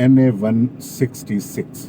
NA 166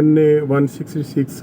NA 166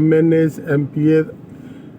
MNAs MPA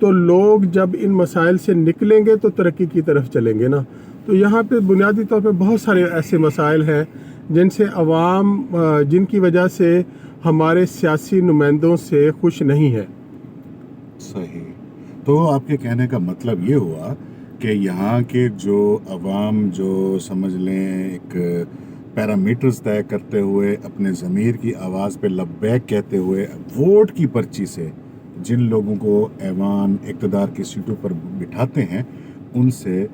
تو لوگ جب ان مسائل سے نکلیں گے تو ترقی کی طرف چلیں گے نا. تو یہاں پہ بنیادی طور پہ بہت سارے ایسے مسائل ہیں جن سے عوام جن کی وجہ سے ہمارے سیاسی نمائندوں سے خوش نہیں ہے. صحیح. تو آپ کے کہنے کا مطلب یہ ہوا کہ یہاں کے جو عوام جو سمجھ لیں ایک پیرامیٹرز طے کرتے ہوئے اپنے ضمیر کی آواز پہ لبیک کہتے ہوئے ووٹ کی پرچی سے جن لوگوں کو ایوان اقتدار کی سیٹوں پر بٹھاتے ہیں ان سے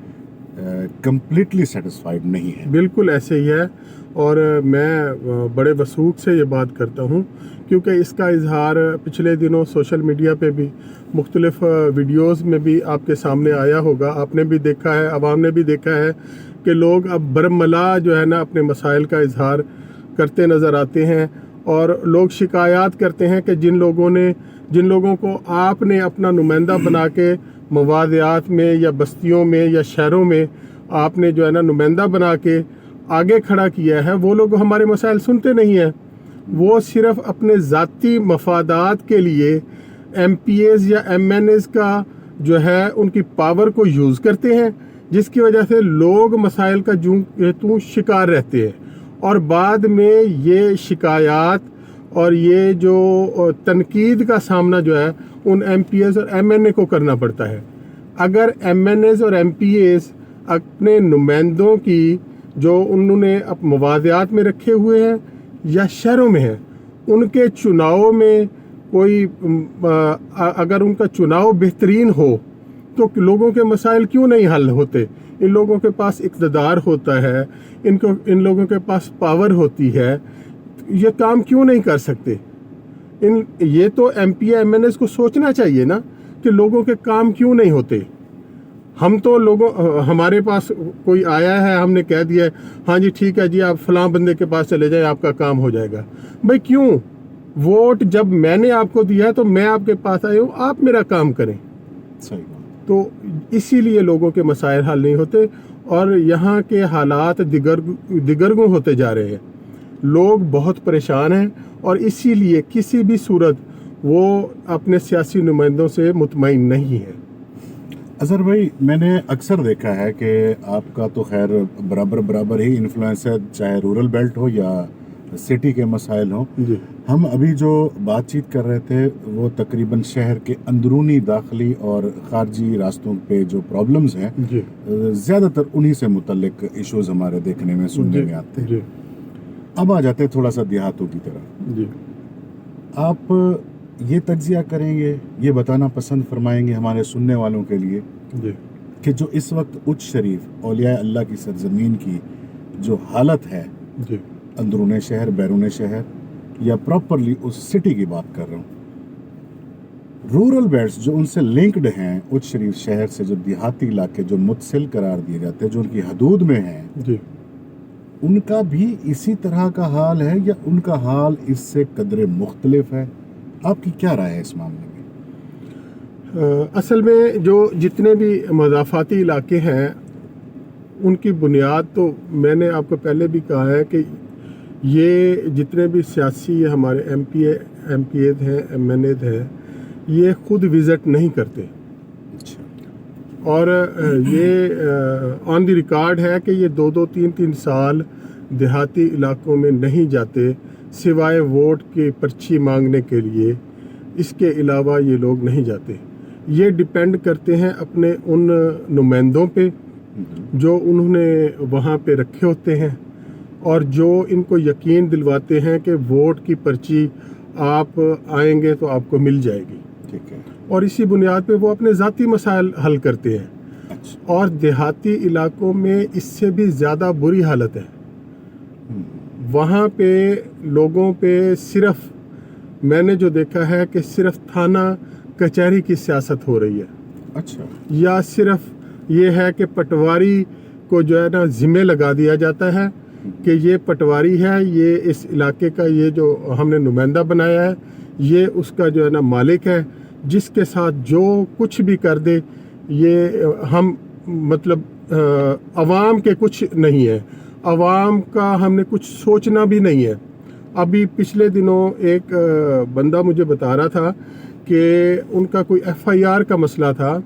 کمپلیٹلی سیٹسفائیڈ نہیں ہے. بالکل ایسے ہی ہے. اور میں بڑے وثوق سے یہ بات کرتا ہوں کیونکہ اس کا اظہار پچھلے دنوں سوشل میڈیا پہ بھی مختلف ویڈیوز میں بھی آپ کے سامنے آیا ہوگا. آپ نے بھی دیکھا ہے, عوام نے بھی دیکھا ہے کہ لوگ اب برملا جو ہے نا اپنے مسائل کا اظہار کرتے نظر آتے ہیں اور لوگ شکایات کرتے ہیں کہ جن لوگوں کو آپ نے اپنا نمائندہ بنا کے مواضعات میں یا بستیوں میں یا شہروں میں آپ نے جو ہے نا نمائندہ بنا کے آگے کھڑا کیا ہے, وہ لوگ ہمارے مسائل سنتے نہیں ہیں. وہ صرف اپنے ذاتی مفادات کے لیے ایم پی ایز یا ایم این ایز کا جو ہے ان کی پاور کو یوز کرتے ہیں, جس کی وجہ سے لوگ مسائل کا تو شکار رہتے ہیں اور بعد میں یہ شکایات اور یہ جو تنقید کا سامنا جو ہے ان ایم پی ایز اور ایم این اے کو کرنا پڑتا ہے. اگر ایم این ایز اور ایم پی ایز اپنے نمائندوں کی جو انہوں نے مواضعات میں رکھے ہوئے ہیں یا شہروں میں ہیں ان کے چناؤ میں کوئی اگر ان کا چناؤ بہترین ہو تو لوگوں کے مسائل کیوں نہیں حل ہوتے؟ ان لوگوں کے پاس اقتدار ہوتا ہے, ان لوگوں کے پاس پاور ہوتی ہے, یہ کام کیوں نہیں کر سکتے؟ یہ تو M P M N S کو سوچنا چاہیے نا کہ لوگوں کے کام کیوں نہیں ہوتے. ہم تو ہمارے پاس کوئی آیا ہے, ہم نے کہہ دیا ہے ہاں جی ٹھیک ہے جی آپ فلاں بندے کے پاس چلے جائیں آپ کا کام ہو جائے گا. بھائی کیوں؟ ووٹ جب میں نے آپ کو دیا ہے تو میں آپ کے پاس آیا ہوں, آپ میرا کام کریں. صحیح. تو اسی لیے لوگوں کے مسائل حل نہیں ہوتے اور یہاں کے حالات دگرگوں ہوتے جا رہے ہیں. لوگ بہت پریشان ہیں اور اسی لیے کسی بھی صورت وہ اپنے سیاسی نمائندوں سے مطمئن نہیں ہیں. اظہر بھائی, میں نے اکثر دیکھا ہے کہ آپ کا تو خیر برابر ہی انفلوئنس ہے, چاہے رورل بیلٹ ہو یا سٹی کے مسائل ہوں. جی. ہم ابھی جو بات چیت کر رہے تھے وہ تقریباً شہر کے اندرونی داخلی اور خارجی راستوں پہ جو پرابلمز ہیں جی. زیادہ تر انہی سے متعلق ایشوز ہمارے دیکھنے میں سننے میں آتے ہیں. جی. اب آ جاتے ہیں تھوڑا سا دیہاتوں کی طرف. جی. آپ یہ تجزیہ کریں گے, یہ بتانا پسند فرمائیں گے ہمارے سننے والوں کے لیے جی. کہ جو اس وقت اچ شریف اولیاء اللہ کی سرزمین کی جو حالت ہے, جی. اندرون شہر بیرون شہر یا پراپرلی اس سٹی کی بات کر رہا ہوں, رورل بیلٹس جو ان سے لنکڈ ہیں اچ شریف شہر سے, جو دیہاتی علاقے جو متصل قرار دیے جاتے ہیں جو ان کی حدود میں ہیں, جی. ان کا بھی اسی طرح کا حال ہے یا ان کا حال اس سے قدرے مختلف ہے؟ آپ کی کیا رائے ہے اس معاملے میں؟ اصل میں جو جتنے بھی مضافاتی علاقے ہیں ان کی بنیاد تو میں نے آپ کو پہلے بھی کہا ہے کہ یہ جتنے بھی سیاسی ہمارے ایم پی ایز ہیں, ایم این ایز ہیں, یہ خود وزٹ نہیں کرتے. اور یہ آن دی ریکارڈ ہے کہ یہ 2-3 سال دیہاتی علاقوں میں نہیں جاتے سوائے ووٹ کی پرچی مانگنے کے لیے. اس کے علاوہ یہ لوگ نہیں جاتے. یہ ڈیپینڈ کرتے ہیں اپنے ان نمائندوں پہ جو انہوں نے وہاں پہ رکھے ہوتے ہیں اور جو ان کو یقین دلواتے ہیں کہ ووٹ کی پرچی آپ آئیں گے تو آپ کو مل جائے گی. ٹھیک ہے. اور اسی بنیاد پہ وہ اپنے ذاتی مسائل حل کرتے ہیں. اچھا. اور دیہاتی علاقوں میں اس سے بھی زیادہ بری حالت ہے. وہاں پہ لوگوں پہ صرف میں نے جو دیکھا ہے کہ صرف تھانہ کچہری کی سیاست ہو رہی ہے. اچھا. یا صرف یہ ہے کہ پٹواری کو جو ہے نا ذمہ لگا دیا جاتا ہے کہ یہ پٹواری ہے, یہ اس علاقے کا یہ جو ہم نے نمائندہ بنایا ہے یہ اس کا جو ہے نا مالک ہے, جس کے ساتھ جو کچھ بھی کر دے یہ ہم مطلب عوام کے کچھ نہیں ہے, عوام کا ہم نے کچھ سوچنا بھی نہیں ہے. ابھی پچھلے دنوں ایک بندہ مجھے بتا رہا تھا کہ ان کا کوئی FIR کا مسئلہ تھا،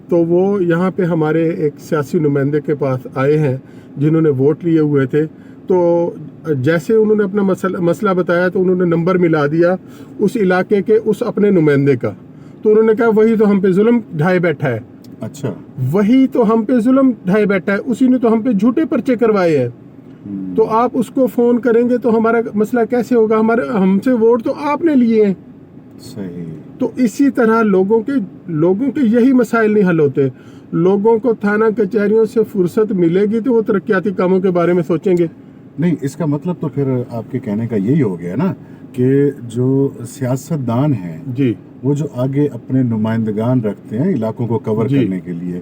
تو وہ یہاں پہ ہمارے ایک سیاسی نمائندے کے پاس آئے ہیں جنہوں نے ووٹ لیے ہوئے تھے. تو جیسے انہوں نے اپنا مسئلہ بتایا تو انہوں نے نمبر ملا دیا اس علاقے کے اس اپنے نمائندے کا. تو انہوں نے کہا وہی تو ہم پہ ظلم ڈھائے بیٹھا ہے. اچھا. وہی تو ہم پہ ظلم ڈھائے بیٹھا ہے، اسی نے تو ہم پہ جھوٹے پرچے کروائے ہیں. تو آپ اس کو فون کریں گے تو ہمارا مسئلہ کیسے ہوگا؟ ہم سے ووٹ تو آپ نے لیے ہیں. صحیح. تو اسی طرح لوگوں کے یہی مسائل نہیں حل ہوتے. لوگوں کو تھانہ کچہریوں سے فرصت ملے گی تو وہ ترقیاتی کاموں کے بارے میں سوچیں گے. نہیں، اس کا مطلب تو پھر آپ کے کہنے کا یہی ہو گیا نا کہ جو سیاستدان ہیں جی، وہ جو آگے اپنے نمائندگان رکھتے ہیں علاقوں کو کور جی، کرنے کے لیے،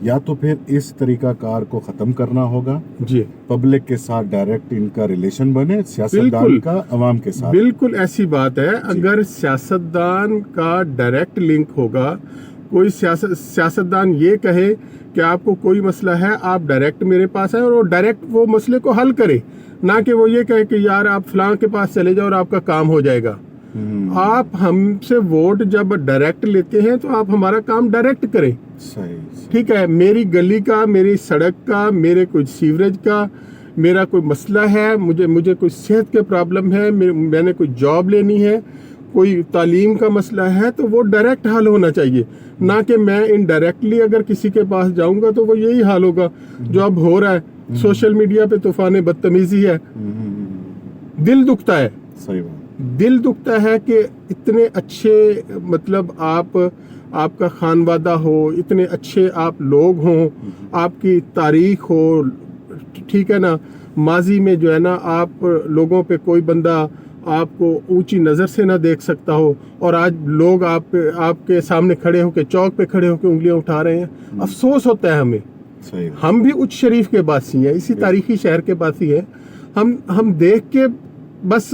یا تو پھر اس طریقہ کار کو ختم کرنا ہوگا، جی، پبلک کے ساتھ ڈائریکٹ ان کا ریلیشن بنے، سیاستدان بالکل کا عوام کے ساتھ. بالکل ایسی بات ہے. اگر سیاستدان کا ڈائریکٹ لنک ہوگا، کوئی سیاستدان یہ کہے کہ آپ کو کوئی مسئلہ ہے آپ ڈائریکٹ میرے پاس آئیں اور وہ ڈائریکٹ وہ مسئلے کو حل کرے، نہ کہ وہ یہ کہے کہ یار آپ فلاں کے پاس چلے جاؤ اور آپ کا کام ہو جائے گا. آپ ہم سے ووٹ جب ڈائریکٹ لیتے ہیں تو آپ ہمارا کام ڈائریکٹ کریں. صحیح. ٹھیک ہے، میری گلی کا، میری سڑک کا، میرے کوئی سیوریج کا میرا کوئی مسئلہ ہے، مجھے کوئی صحت کے پرابلم ہے، میں نے کوئی جاب لینی ہے، کوئی تعلیم کا مسئلہ ہے، تو وہ ڈائریکٹ حل ہونا چاہیے، نہ کہ میں انڈائریکٹلی اگر کسی کے پاس جاؤں گا تو وہ یہی حال ہوگا جو اب ہو رہا ہے. سوشل میڈیا پہ طوفان بدتمیزی ہے. دل دکھتا ہے. صحیح بات. دل دکھتا ہے کہ اتنے اچھے مطلب آپ کا خانوادہ ہو، اتنے اچھے آپ لوگ ہوں، آپ کی تاریخ ہو، ٹھیک ہے نا، ماضی میں جو ہے نا آپ لوگوں پہ کوئی بندہ آپ کو اونچی نظر سے نہ دیکھ سکتا ہو، اور آج لوگ آپ کے سامنے کھڑے ہو کے، چوک پہ کھڑے ہو کے انگلیاں اٹھا رہے ہیں. افسوس ہوتا ہے ہمیں. صحیح. ہم بھی اچ شریف کے باسی ہیں، اسی تاریخی شہر کے باسی ہیں. ہم دیکھ کے بس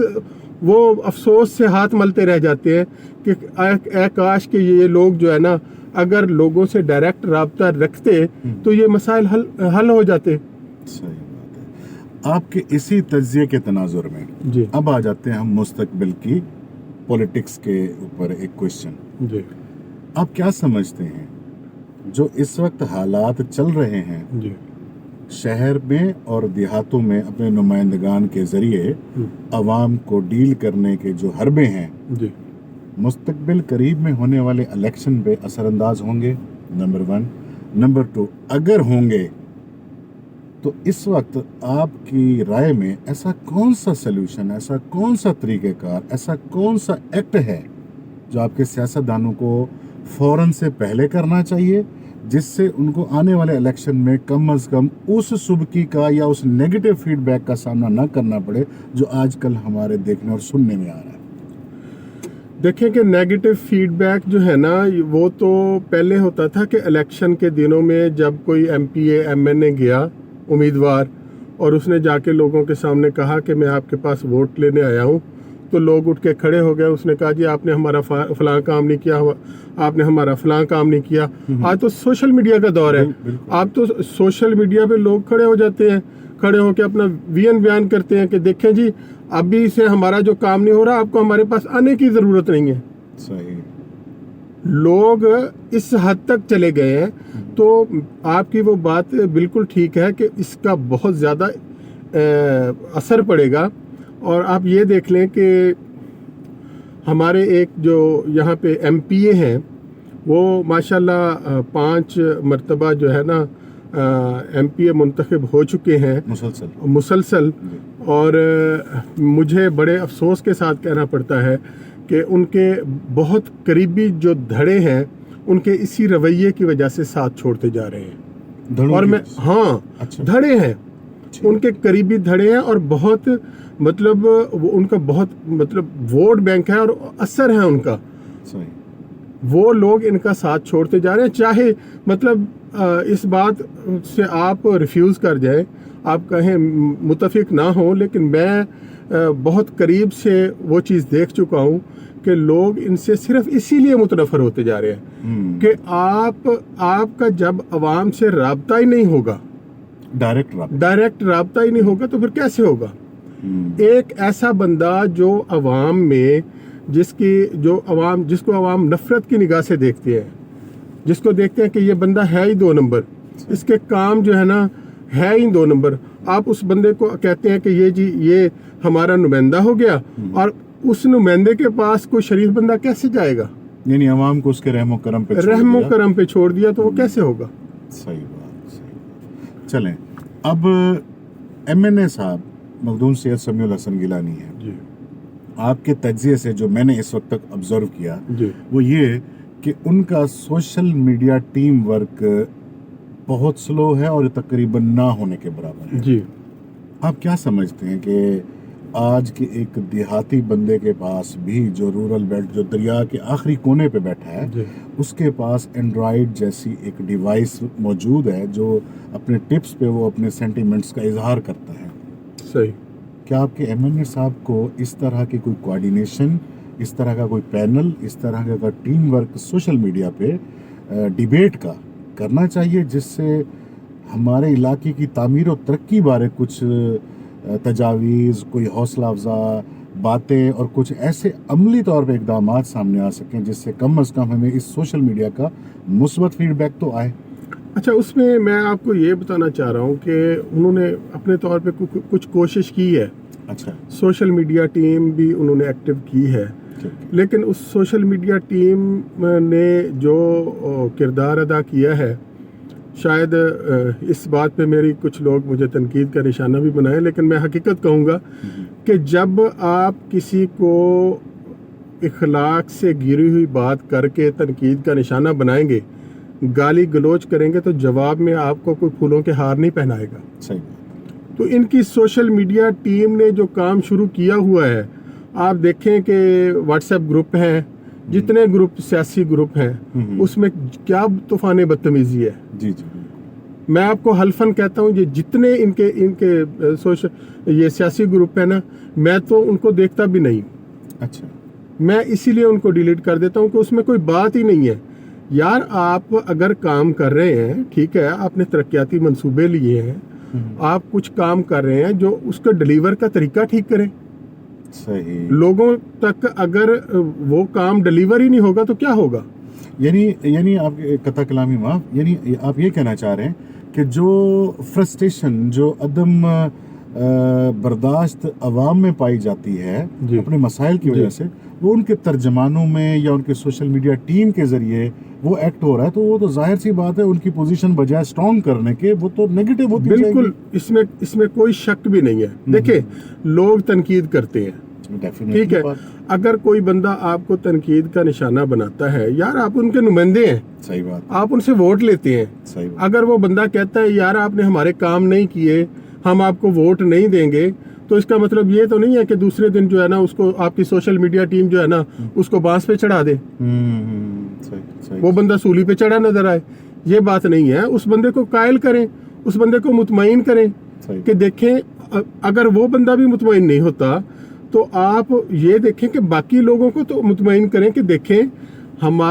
وہ افسوس سے ہاتھ ملتے رہ جاتے ہیں کہ اے کاش کہ یہ لوگ جو ہے نا اگر لوگوں سے ڈائریکٹ رابطہ رکھتے تو یہ مسائل حل ہو جاتے. صحیح بات ہے. آپ کے اسی تجزیے کے تناظر میں جی، اب آ جاتے ہیں ہم مستقبل کی پولیٹکس کے اوپر ایک کوشچن. جی، آپ کیا سمجھتے ہیں جو اس وقت حالات چل رہے ہیں جی، شہر میں اور دیہاتوں میں اپنے نمائندگان کے ذریعے عوام کو ڈیل کرنے کے جو حربے ہیں، جی، مستقبل قریب میں ہونے والے الیکشن پہ اثر انداز ہوں گے؟ نمبر 1. نمبر 2، اگر ہوں گے تو اس وقت آپ کی رائے میں ایسا کون سا سلوشن، ایسا کون سا طریقہ کار، ایسا کون سا ایکٹ ہے جو آپ کے سیاستدانوں کو فوراً سے پہلے کرنا چاہیے، جس سے ان کو آنے والے الیکشن میں کم از کم اس سبکی کا یا اس نیگیٹو فیڈ بیک کا سامنا نہ کرنا پڑے جو آج کل ہمارے دیکھنے اور سننے میں آ رہا ہے؟ دیکھیں کہ نیگیٹو فیڈ بیک جو ہے نا وہ تو پہلے ہوتا تھا کہ الیکشن کے دنوں میں جب کوئی MP MNA گیا امیدوار اور اس نے جا کے لوگوں کے سامنے کہا کہ میں آپ کے پاس ووٹ لینے آیا ہوں، تو لوگ اٹھ کے کھڑے ہو گئے. اس نے کہا جی آپ نے ہمارا فلاں کام نہیں کیا، آپ نے ہمارا فلاں کام نہیں کیا. آج تو سوشل میڈیا کا دور ہے. آپ تو سوشل میڈیا پہ لوگ کھڑے ہو جاتے ہیں، کھڑے ہو کے اپنا بیان کرتے ہیں کہ دیکھیں جی ابھی سے ہمارا جو کام نہیں ہو رہا، آپ کو ہمارے پاس آنے کی ضرورت نہیں ہے. صحیح. لوگ اس حد تک چلے گئے ہیں. تو آپ کی وہ بات بالکل ٹھیک ہے کہ اس کا بہت زیادہ اثر پڑے گا. اور آپ یہ دیکھ لیں کہ ہمارے ایک جو یہاں پہ MPA ہیں وہ ماشاءاللہ 5 مرتبہ جو ہے نا MPA منتخب ہو چکے ہیں مسلسل. اور مجھے بڑے افسوس کے ساتھ کہنا پڑتا ہے کہ ان کے بہت قریبی جو دھڑے ہیں ان کے اسی رویے کی وجہ سے ساتھ چھوڑتے جا رہے ہیں. اور میں دھڑے ہیں، ان کے قریبی دھڑے ہیں اور بہت مطلب ان کا بہت مطلب ووٹ بینک ہے اور اثر ہے ان کا. وہ لوگ ان کا ساتھ چھوڑتے جا رہے ہیں. چاہے مطلب اس بات سے آپ ریفیوز کر جائیں، آپ کہیں متفق نہ ہوں، لیکن میں بہت قریب سے وہ چیز دیکھ چکا ہوں کہ لوگ ان سے صرف اسی لیے متنفر ہوتے جا رہے ہیں کہ آپ کا جب عوام سے رابطہ ہی نہیں ہوگا، ڈائریکٹ رابطہ ہی نہیں ہوگا تو پھر کیسے ہوگا؟ ایک ایسا بندہ جو عوام میں جس کو عوام نفرت کی نگاہ سے دیکھتے ہیں، جس کو دیکھتے ہیں کہ یہ بندہ ہے ہی 2 نمبر، اس کے کام جو ہے نا ہے ہی 2 نمبر، آپ اس بندے کو کہتے ہیں کہ یہ ہمارا نمائندہ ہو گیا، اور اس نمائندے کے پاس کوئی شریف بندہ کیسے جائے گا؟ یعنی عوام کو اس کے رحم و کرم پہ چھوڑ دیا تو وہ کیسے ہوگا؟ صحیح بات. چلیں اب MNA صاحب مخدوم سید سمیع الحسن گیلانی ہے، جی آپ کے تجزیے سے جو میں نے اس وقت تک آبزرو کیا جی وہ یہ کہ ان کا سوشل میڈیا ٹیم ورک بہت سلو ہے اور تقریباً نہ ہونے کے برابر ہے. جی آپ کیا سمجھتے ہیں کہ آج کے ایک دیہاتی بندے کے پاس بھی جو رورل بیلٹ، جو دریا کے آخری کونے پہ بیٹھا ہے، جی اس کے پاس اینڈرائڈ جیسی ایک ڈیوائس موجود ہے جو اپنے ٹپس پہ وہ اپنے سینٹیمنٹس کا اظہار کرتا ہے؟ صحیح. کیا آپ کے MNA صاحب کو اس طرح کی کوئی کوارڈینیشن، اس طرح کا کوئی پینل، اس طرح کا ٹیم ورک سوشل میڈیا پہ ڈیبیٹ کا کرنا چاہیے، جس سے ہمارے علاقے کی تعمیر و ترقی بارے کچھ تجاویز، کوئی حوصلہ افزا باتیں اور کچھ ایسے عملی طور پہ اقدامات سامنے آ سکیں جس سے کم از کم ہمیں اس سوشل میڈیا کا مثبت فیڈ بیک تو آئے؟ اچھا، اس میں میں آپ کو یہ بتانا چاہ رہا ہوں کہ انہوں نے اپنے طور پہ کچھ کوشش کی ہے. اچھا. سوشل میڈیا ٹیم بھی انہوں نے ایکٹیو کی ہے، لیکن اس سوشل میڈیا ٹیم نے جو کردار ادا کیا ہے، شاید اس بات پہ میری کچھ لوگ مجھے تنقید کا نشانہ بھی بنائیں، لیکن میں حقیقت کہوں گا کہ جب آپ کسی کو اخلاق سے گری ہوئی بات کر کے تنقید کا نشانہ بنائیں گے، گالی گلوچ کریں گے، تو جواب میں آپ کو کوئی پھولوں کے ہار نہیں پہنائے گا. صحیح. تو ان کی سوشل میڈیا ٹیم نے جو کام شروع کیا ہوا ہے، آپ دیکھیں کہ واٹس ایپ گروپ ہیں، جتنے گروپ سیاسی گروپ ہیں، اس میں کیا طوفان بدتمیزی ہے. جی جی. میں آپ کو حلفاً کہتا ہوں، یہ جتنے ان کے یہ سیاسی گروپ ہیں نا، میں تو ان کو دیکھتا بھی نہیں. اچھا. میں اسی لیے ان کو ڈیلیٹ کر دیتا ہوں کہ اس میں کوئی بات ہی نہیں ہے. یار آپ اگر کام کر رہے ہیں، ٹھیک ہے، آپ نے ترقیاتی منصوبے لیے ہیں، آپ کچھ کام کر رہے ہیں، جو اس کا ڈلیور کا طریقہ ٹھیک کریں. صحیح. لوگوں تک اگر وہ کام ڈلیور ہی نہیں ہوگا تو کیا ہوگا؟ یعنی آپ قطع کلامی معاف، یعنی آپ یہ کہنا چاہ رہے ہیں کہ جو فرسٹریشن، جو عدم برداشت عوام میں پائی جاتی ہے جی. اپنے مسائل کی وجہ سے، وہ ان کے ترجمانوں میں یا ان کے سوشل میڈیا ٹیم کے ذریعے وہ ایکٹ ہو رہا ہے، تو وہ تو ظاہر سی بات ہے ان کی پوزیشن بجائے اسٹرانگ کرنے کے وہ تو نیگیٹو ہوتی جائے گی. بالکل، اس میں کوئی شک بھی نہیں ہے. دیکھیں، لوگ تنقید کرتے ہیں، ٹھیک ہے، اگر کوئی بندہ آپ کو تنقید کا نشانہ بناتا ہے، یار آپ ان کے نمائندے ہیں. صحیح بات. آپ ان سے ووٹ لیتے ہیں. صحیح بات. اگر وہ بندہ کہتا ہے یار آپ نے ہمارے کام نہیں کیے، ہم آپ کو ووٹ نہیں دیں گے، تو اس کا مطلب یہ تو نہیں ہے کہ دوسرے دن جو ہے نا اس کو آپ کی سوشل میڈیا ٹیم جو ہے نا اس کو بانس پہ چڑھا دے، وہ بندہ سولی پہ چڑھا نظر آئے. یہ بات نہیں ہے. اس بندے کو قائل کریں، اس بندے کو مطمئن کریں کہ دیکھیں، اگر وہ بندہ بھی مطمئن نہیں ہوتا تو آپ یہ دیکھیں کہ باقی لوگوں کو تو مطمئن کریں کہ دیکھیں ہم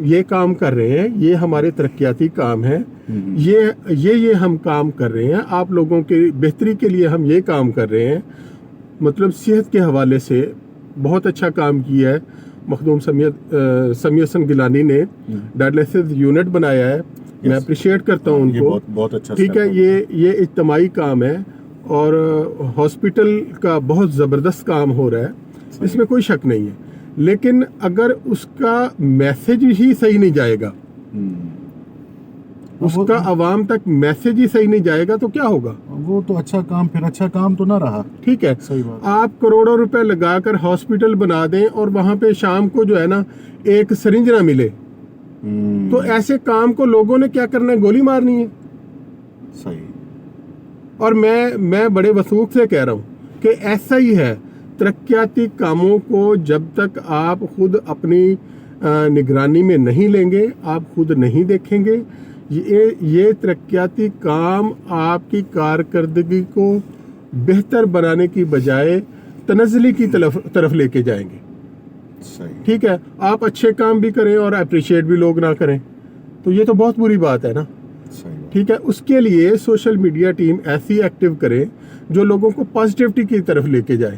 یہ کام کر رہے ہیں، یہ ہمارے ترقیاتی کام ہیں، یہ ہم کام کر رہے ہیں، آپ لوگوں کی بہتری کے لیے ہم یہ کام کر رہے ہیں. مطلب صحت کے حوالے سے بہت اچھا کام کیا ہے. مخدوم سمیع حسن گیلانی نے ڈائلسس یونٹ بنایا ہے، میں اپریشیٹ کرتا ہوں ان کو. بہت اچھا. ٹھیک ہے، یہ اجتماعی کام ہے اور ہاسپٹل کا بہت زبردست کام ہو رہا ہے، اس میں کوئی شک نہیں ہے. لیکن اگر اس کا میسج ہی صحیح نہیں جائے گا، اس کا عوام تک میسج ہی صحیح نہیں جائے گا تو کیا ہوگا؟ وہ تو اچھا کام تو نہ رہا. ٹھیک ہے، صحیح بات. آپ کروڑوں روپے لگا کر ہاسپٹل بنا دیں اور وہاں پہ شام کو جو ہے نا ایک سرنج نہ ملے، تو ایسے کام کو لوگوں نے کیا کرنا ہے؟ گولی مارنی ہے. صحیح. اور میں بڑے وثوق سے کہہ رہا ہوں کہ ایسا ہی ہے. ترقیاتی کاموں کو جب تک آپ خود اپنی نگرانی میں نہیں لیں گے، آپ خود نہیں دیکھیں گے، یہ ترقیاتی کام آپ کی کارکردگی کو بہتر بنانے کی بجائے تنزلی کی طرف لے کے جائیں گے. صحیح. ٹھیک ہے، آپ اچھے کام بھی کریں اور اپریشیٹ بھی لوگ نہ کریں تو یہ تو بہت بری بات ہے نا. ٹھیک ہے، اس کے لیے سوشل میڈیا ٹیم ایسی ایکٹیو کرے جو لوگوں کو پازیٹیوٹی کی طرف لے کے جائے.